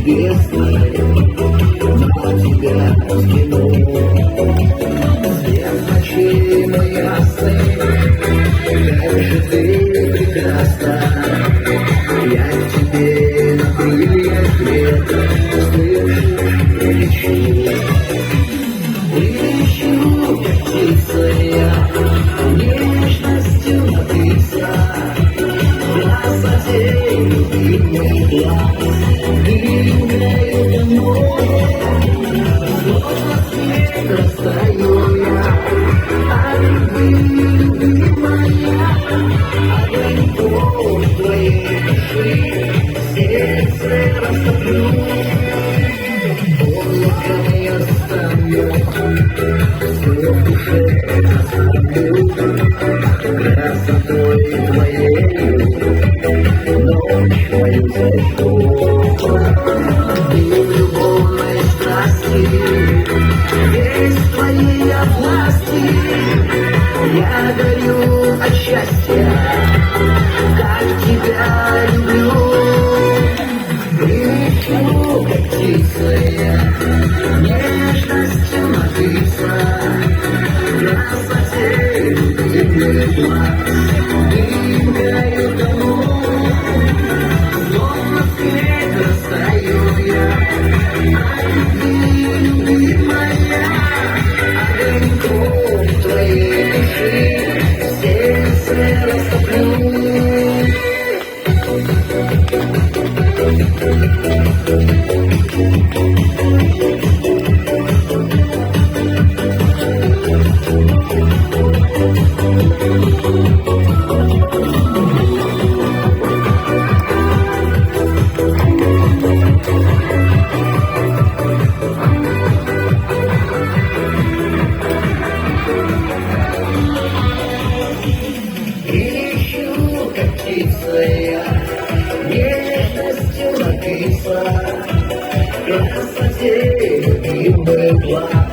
небесной на тебя взгляну. Свет ночей мой ясный, как же ты прекрасна. Я к тебе на крыльях ветра, слышишь, прилечу. Прилечу, как птица я, нежностью напиться. Красоте любимый глаз, двигаю домой. Словно свет растаю я, а любви любимая, огоньком твоей души сердце растоплю. Облаком я стану, все в душе оставлю. Красотой твоей ночь мою зажгу. И в любовной страсти, весь в твоей власти, я горю от счастья, как тебя люблю. Прилечу, как птица я, нежностью напиться. Красоте любимый глаз, двигаю домой. Словно свет растаю я, а любви любимая, огоньком твоей души сердце растоплю. Прилечу, как птица я, нежностью напиться. Красоте любимый глаз.